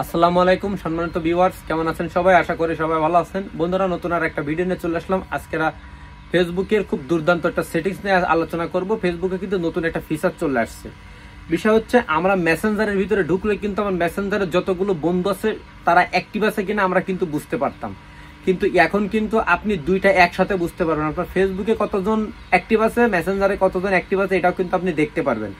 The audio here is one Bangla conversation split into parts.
আসসালামু আলাইকুম সম্মানিত ভিউয়ার্স, কেমন আছেন সবাই? আশা করি সবাই ভালো আছেন। বন্ধুরা, নতুন আর একটা ভিডিও নিয়ে চলে আসলাম। আজকেরা ফেসবুকের খুব দুর্দান্ত একটা সেটিংস নিয়ে আলোচনা করব। ফেসবুকে কিন্তু নতুন একটা ফিচার চলে আসছে। বিষয় হচ্ছে, আমরা মেসেঞ্জারের ভিতরে ঢুকলে কিন্তু আমার মেসেঞ্জারের যতগুলো বন্ধু আছে তারা অ্যাক্টিভ আছে কিনা আমরা কিন্তু বুঝতে পারতাম, কিন্তু এখন কিন্তু আপনি দুইটা একসাথে বুঝতে পারবেন। আপনার ফেসবুকে কতজন অ্যাক্টিভ আছে, মেসেঞ্জারে কতজন অ্যাক্টিভ আছে, এটাও কিন্তু আপনি দেখতে পারবেন।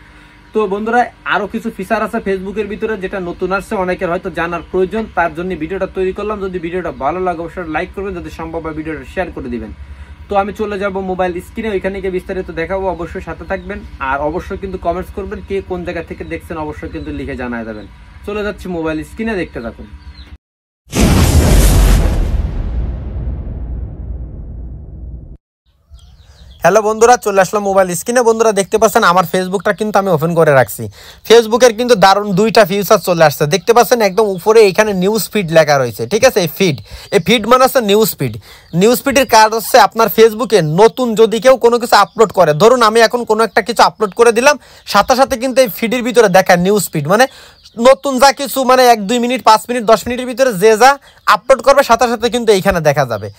তো বন্ধুরা, আরো কিছু ফিচার আছে ফেসবুকের ভিতরে যেটা নতুন আসছে, অনেকের হয়তো জানার প্রয়োজন, তার জন্য ভিডিওটা তৈরি করলাম। যদি ভিডিওটা ভালো লাগে অবশ্যই লাইক করবেন, যদি সম্ভব হয় ভিডিওটা শেয়ার করে দিবেন। তো আমি চলে যাব মোবাইল স্ক্রিনে, ওইখানে গিয়ে বিস্তারিত দেখাবো। অবশ্যই সাথে থাকবেন, আর অবশ্যই কিন্তু কমেন্টস করবেন, কে কোন জায়গা থেকে দেখছেন অবশ্যই কিন্তু লিখে জানায় দেবেন। চলে যাচ্ছি মোবাইল স্ক্রিনে, দেখতে থাকুন। হ্যালো বন্ধুরা, চলে আসলাম মোবাইল স্ক্রিনে। বন্ধুরা দেখতে পাচ্ছেন আমার ফেসবুকটা কিন্তু আমি ওপেন করে রাখছি। ফেসবুকের কিন্তু দারুণ দুইটা ফিচার চলে আসছে। দেখতে পাচ্ছেন একদম উপরে এখানে নিউজ ফিড লেখা রয়েছে, ঠিক আছে? এই ফিড মানে হচ্ছে নিউজ ফিড। নিউজ ফিডের কাজ হচ্ছে আপনার ফেসবুকে নতুন যদি কেউ কোনো কিছু আপলোড করে, ধরুন আমি এখন কোনো একটা কিছু আপলোড করে দিলাম, সাথে সাথে কিন্তু এই ফিডের ভিতরে দেখায় নিউজ ফিড, মানে নতুন যা কিছু, মানে 1-2 মিনিট 5 মিনিট 10 মিনিটের ভিতরে যে যা আপলোড করবে সাথে সাথে কিন্তু এইখানে দেখা যাবে।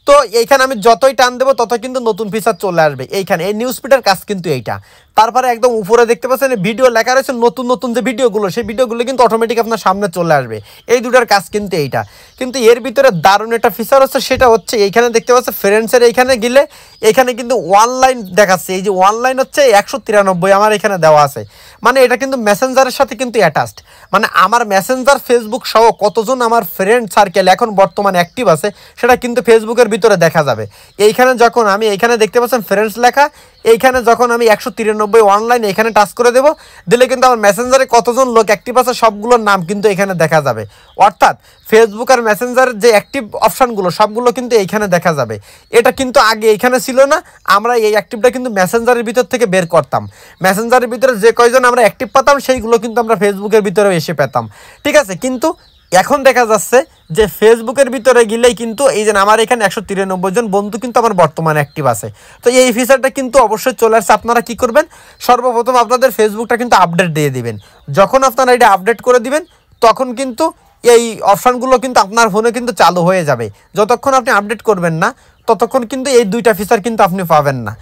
তো এইখানে আমি যতই টান দেবো তত কিন্তু নতুন ফিচার চলে আসবে। এইখানে এই নিউজ ফিডের কাজ কিন্তু এইটা। তারপরে একদম উপরে দেখতে পাচ্ছেন ভিডিও লেখা রয়েছে, নতুন নতুন যে ভিডিওগুলো, সেই ভিডিওগুলো কিন্তু অটোমেটিক আপনার সামনে চলে আসবে। এই দুটার কাজ কিন্তু এইটা। কিন্তু এর ভিতরে দারুণ একটা ফিচার হচ্ছে, সেটা হচ্ছে এইখানে দেখতে পাচ্ছেন ফ্রেন্ডসের এইখানে গেলে এখানে কিন্তু অনলাইন দেখাচ্ছে। এই যে অনলাইন হচ্ছে 193 আমার এখানে দেওয়া আছে, মানে এটা কিন্তু মেসেঞ্জারের সাথে কিন্তু অ্যাটাচড। মানে আমার মেসেঞ্জার ফেসবুক সহ কতজন আমার ফ্রেন্ড সার্কেল এখন বর্তমানে অ্যাক্টিভ আছে সেটা কিন্তু ফেসবুকের ভিতরে দেখা যাবে। এইখানে যখন আমি এইখানে দেখতে পাচ্ছেন ফ্রেন্ডস লেখা, এইখানে যখন আমি 193 অনলাইন এখানে টাচ করে দেবো, দিলে কিন্তু আমার মেসেঞ্জারে কতজন লোক অ্যাক্টিভ আছে সবগুলোর নাম কিন্তু এখানে দেখা যাবে। অর্থাৎ ফেসবুক আর মেসেঞ্জারের যে অ্যাক্টিভ অপশানগুলো সবগুলো কিন্তু এইখানে দেখা যাবে। এটা কিন্তু আগে এইখানে ছিল না। আমরা এই অ্যাক্টিভটা কিন্তু মেসেঞ্জারের ভিতর থেকে বের করতাম। মেসেঞ্জারের ভিতরে যে কয়জন আমরা অ্যাক্টিভ পেতাম সেইগুলো কিন্তু আমরা ফেসবুকের ভিতরেও এসে পেতাম, ঠিক আছে? কিন্তু এখন দেখা যাচ্ছে যে ফেসবুকের ভিতরে গেলেই কিন্তু এই যে আমার এখানে 193 জন বন্ধু কিন্তু আমার বর্তমানে অ্যাক্টিভ আছে। তো এই ফিচারটা কিন্তু অবশ্যই চলে আসছে। আপনারা কি করবেন, সর্বপ্রথম আপনাদের ফেসবুকটা কিন্তু আপডেট দিয়ে দিবেন। যখন আপনারা এটা আপডেট করে দিবেন তখন কিন্তু এই অপশানগুলো কিন্তু আপনার ফোনে কিন্তু চালু হয়ে যাবে। যতক্ষণ আপনি আপডেট করবেন না ততক্ষণ কিন্তু এই দুইটা ফিচার কিন্তু আপনি পাবেন না।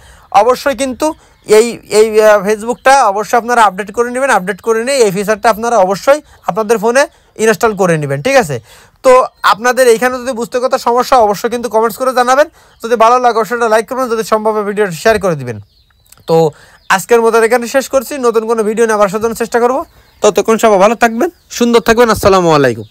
অবশ্যই কিন্তু এই এই ফেসবুকটা অবশ্যই আপনারা আপডেট করে নেবেন। আপডেট করে নিয়ে এই ফিচারটা আপনারা অবশ্যই আপনাদের ফোনে ইনস্টল করে নেবেন, ঠিক আছে? তো আপনাদের এইখানে যদি বুঝতে কথা সমস্যা অবশ্যই কিন্তু কমেন্টস করে জানাবেন। যদি ভালো লাগে অবশ্যই লাইক করবেন, যদি সম্ভব হয় ভিডিওটা শেয়ার করে দিবেন। তো আজকের মতো এখানে শেষ করছি। নতুন কোনো ভিডিও নিয়ে আবার সাজানোর চেষ্টা করবো। ততক্ষণ সবাই ভালো থাকবেন, সুন্দর থাকবেন। আসসালামু আলাইকুম।